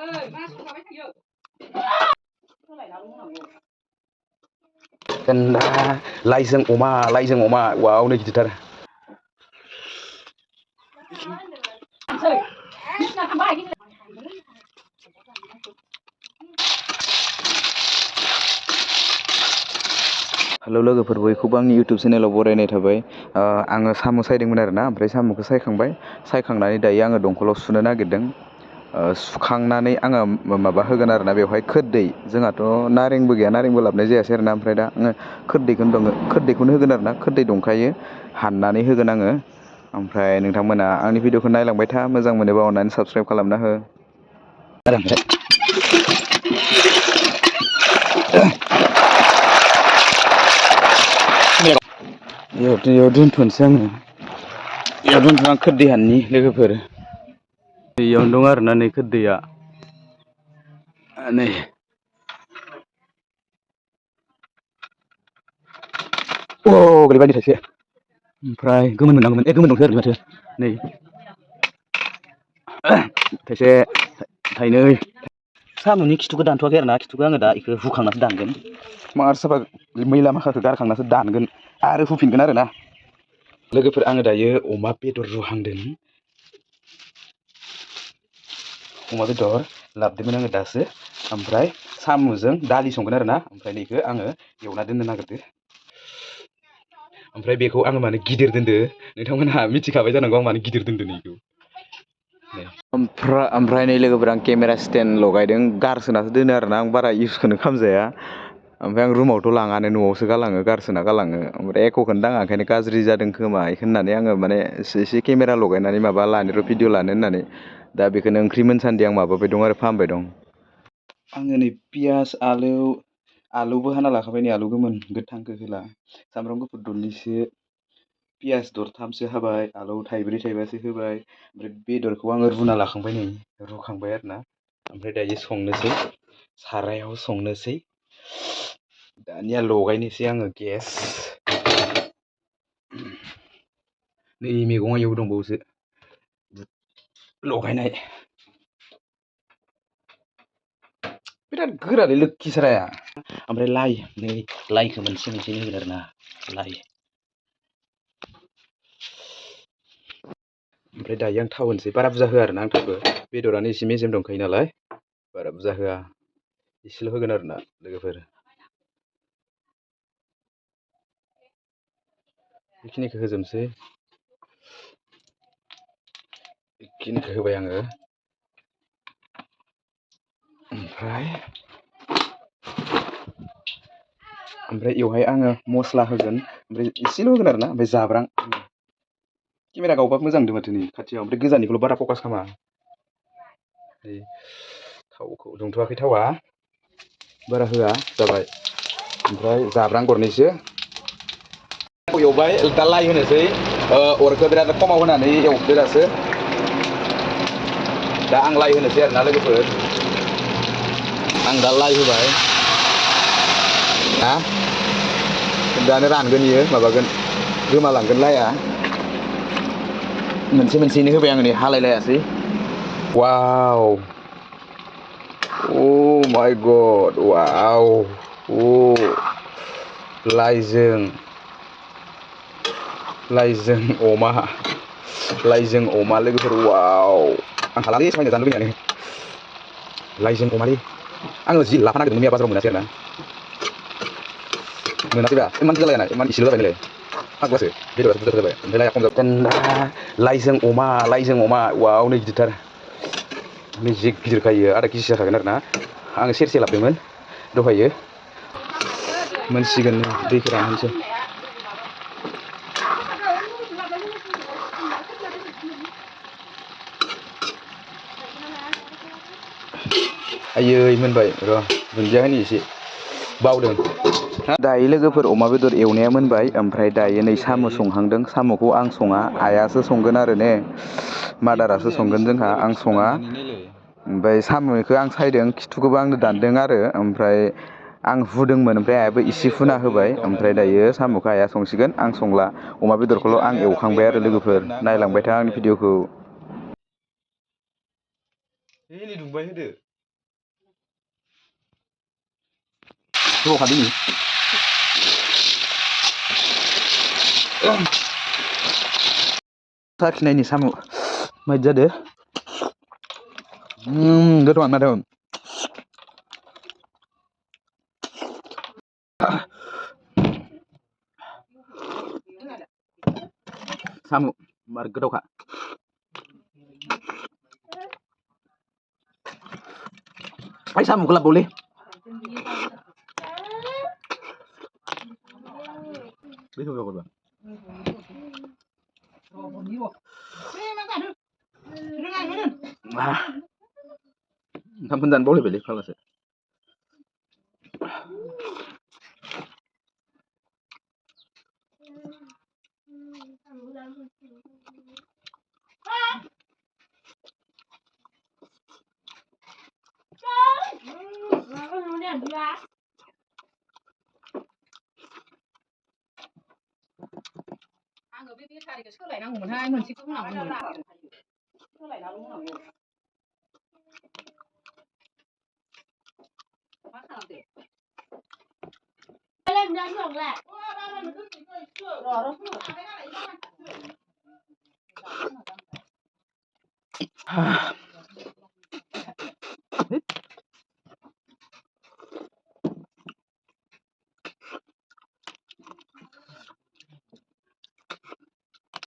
Ganda लाइजों अमा वाव नै गिदिरथार हेलौ लोगोफोर बयखौबो आंनि इउटुब चेनेलाव बरायनाय थाबाय आङो साम' सायदोंमोन आरोना ओमफ्राय साम'खौ सायखांनानै दायो आङो दंखलाव सुनो नागिरदों सुखांनानै आङो माबा होगोन आरोना बेवहाय खोरदै जोंहाथ' नारेंबो गैया नारेंबो लाबोनाय जायासै आरोना ओमफ्राय दा आङो खोरदैखौनो होगोन आरोना खोरदै दंखायो हाननानै होगोन आङो ओमफ्राय नोंथांमोना आंनि भिडिअखौ नायलांबाय था मोजां मोनोबा अननानै साबस्क्राइब खालामना हो बेयाव दोनथ'नोसै आङो बेयाव दोनथ'ना खोरदै हाननि लोगोफोर बेयावनो दं आरोना नै खोरदैया नै अ गोलैबाय थाइसे ओमफ्राय गोमोन मोननांगौमोन गोमोन दंसो आरो माथो नै थाइसे थाइनै साम'नि खिथुखौ दानथ'वाखै आरोना खिथुखौ आङो दा बेखौ हुखांनासो दानगोन मार साफा मैला माखाखौ गारखांनासो दानगोन आरो हुफिनगोन आरोना लोगोफोर आङो दायो अमा बेदर रुहांदों अमा बेदर लाबोदोंमोन आङो दासो ओमफ्राय साम'जों दालि संगोन आरोना ओमफ्राय बेखौ आङो एवना दोननो नागिरदों ओमफ्राय बेखौ आङो माने गिदिर दोनदो नोंथांमोनहा मिथिखाबाय जानांगौ आं माने गिदिर दोनदो बेखौ ओमफ्राय नै लोगोफोर आं केमेरा स्टेन्ड लगायदों गारसोनासो दोनो आरोना आं बारा इउसखौनो खालामजाया ओमफ्राय आं रुमावथ' लाङानो न'आवसो गालाङो गारसोना गालाङो ओमफ्राय एक'खौनो दाङा ओंखायनो गाज्रि जादों खोमा बेखौ होननानै आङो माने एसे केमेरा लगायनानै माबा लानो र' भिडिअ लानो होननानै दा बेखौनो ओंख्रि मोनसान्दि आं माबाबाय दं आरो फाहामबाय दं आङो नै पियास आलुबो हाना लाखाबाय नै आलु गोमोन गोथांखौ होला सामब्राम गुफुर दरनैसो पियास दरथामसो हाबाय आलु थाइब्रै थाइबासो होबाय ओमफ्राय बेदरखौ आङो रुना लाखांबाय नै रुखांबाय आरोना ओमफ्राय दायो संनोसै सारायाव संनोसै दानिया लगायनोसै आङो गेस नै मैगङा इयाव दंबावोसो लगायनाय बिराद गोरालै लोक्षि साराया ओमफ्राय लाइखौ मोनसे होगोन आरोना लाइ ओमफ्राय दायो आं थाव होनोसै बारा बुरजा होआ आरोना आं थावखौ बेदरानो एसे मेजेम दंखायो नालाय बारा बुरजा होआ एसेल' होगोन आरोना लोगोफोर बेखिनिखौ होजोबनोसै बेखिनिखौ होबाय आङो ओमफ्राय बेवहाय आङो मस्ला होगोन ओमफ्राय एसेल' होगोन आरोना ओमफ्राय जाब्रां केमेरा गावबा मोजां नुदों माथो नै खाथियाव ओमफ्राय गोजाननिखौल' बारा फकास खालामा थावखौ दुंथ'वाखै थावा बारा होआ जाबाय ओमफ्राय जाब्रां गरनैसो एवबाय दा लाइ होनोसै अरखौ बिराद खमाव होनानै एवदो दासो दा आं लाइ होनोसै आरोना लोगोफोर आं दा लाइ होबाय ना दानो रानगोन इयो माबागोन गोमालांगोन लाइआ मोनसे मोनसेनो होबाय आं नै हालायलायासै वाव Oh my god, wow, लाइजों अमा लोगोफोर वाव आं हालालै समायना जानो लुबैनानै लाइजों अमालै आङो जि लाफा नागिरदोंमोन मैया बाजाराव मोनासै आरोना मोनासैबा इमान बुरजा लायाना इमान इसेल' जाबाय नालाय फाग्लासो बेदरासो बुरजा जाबाय ओमफ्राय लाइआ खम जाबाय लाइजों अमा वाव नै गिदिरथार नै जि गिदिरखायो आधा केजि जाखागोन आरोना आङो सेरसे लाबोदोंमोन दहायो मोनसिगोन दैखौ रानहोनोसै आयै मोनबाय र' दुन्दिया होनि एसे बावदों दायो लोगोफोर अमा बेदर एवनाया मोनबाय ओमफ्राय दायो नै साम' संहांदों साम'खौ आं सङा आइयासो संगोन आरो ने मादारासो संगोन जोंहा आं सङा ओमफ्राय साम'खौ आं सायदों खिथुखौबो आंनो दानदों आरो ओमफ्राय आं हुदोंमोन ओमफ्राय आइयाबो इसे हुना होबाय ओमफ्राय दायो साम'खौ आइया संसिगोन आं संला अमा बेदरखौल' आं एवखांबाय आरो लोगोफोर नायलांबाय था आंनि भिडिअखौ दुंबाय होदो गोबाव खादों नो साखिनायनि साम' मायदि जादो गोथावआनो माथो साम' मार गोथावखा ओइ साम'खौ लाबोबावलै गोथाव जागौबा ओंखामखौनो जानो बावलायबायलै फाग्लासो आङो बे बेटारिखौ सोलायनांगौमोनहाय मोनसेखौ होनांगौमोन सोलायनाल' होनांगौ मा खालामदो